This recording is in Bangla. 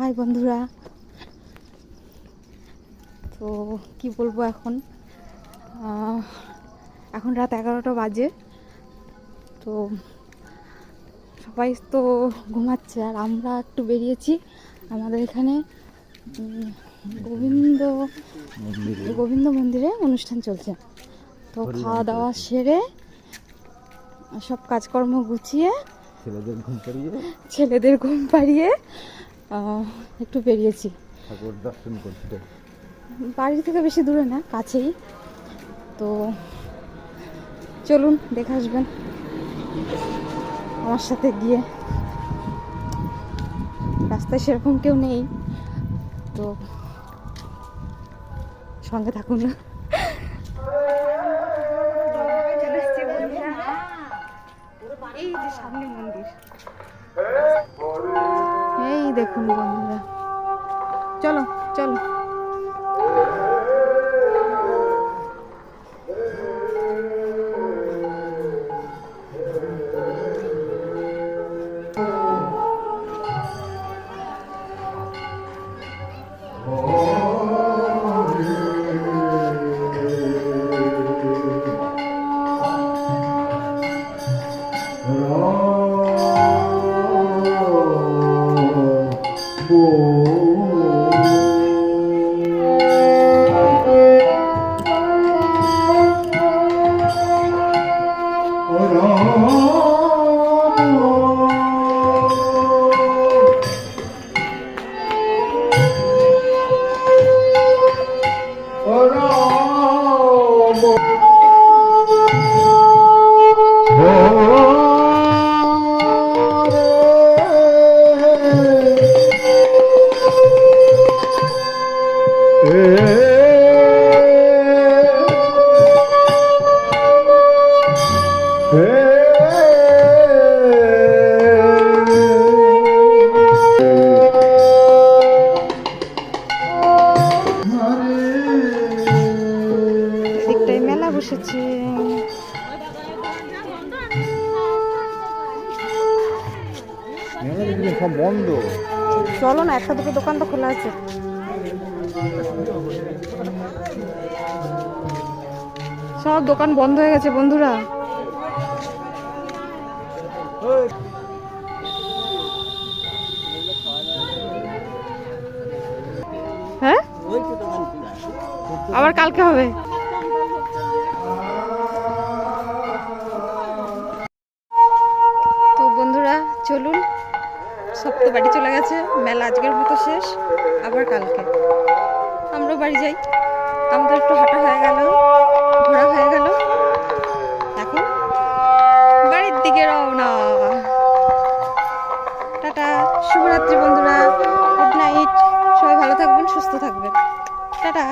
হাই বন্ধুরা, তো কি বলবো এখন রাত 11টা বাজে। তো সবাই তো ঘুমাচ্ছে আর আমরা একটু বেরিয়েছি। আমাদের এখানে গোবিন্দ মন্দিরে অনুষ্ঠান চলছে। তো খাওয়া দাওয়া সেরে সব কাজকর্ম গুছিয়ে ছেলেদের ঘুম পাড়িয়ে একটু বেরিয়েছি ঠাকুর দর্শন করতে। বাড়ি থেকে বেশি দূরে না, কাছেই। তো চলুন দেখে আসবেন আমার সাথে গিয়ে। রাস্তায় সেরকম কেউ নেই, তো সঙ্গে থাকুন। এই যে সামনে মন্দির, এই দেখুন বন্ধুরা, চলো চলো। এদিকটায় মেলা বসেছে। সব বন্ধ। চলো না, একটা দুটো দোকান তো খোলা আছে। সব দোকান বন্ধ হয়ে গেছে বন্ধুরা। হ্যাঁ, আবার কালকে হবে। তো বন্ধুরা চলুন, সব তো বাড়ি চলে গেছে, মেলা আজকের মতো শেষ। আবার কালকে আমরা বাড়ি যাই। আমাদের একটু হাঁটা হয়ে গেল, ঘোরা হয়ে গেল, এখন বাড়ির দিকে রওনা। টাটা, শুভরাত্রি বন্ধুরা, গুড নাইট। সবাই ভালো থাকবেন, সুস্থ থাকবেন। টাটা।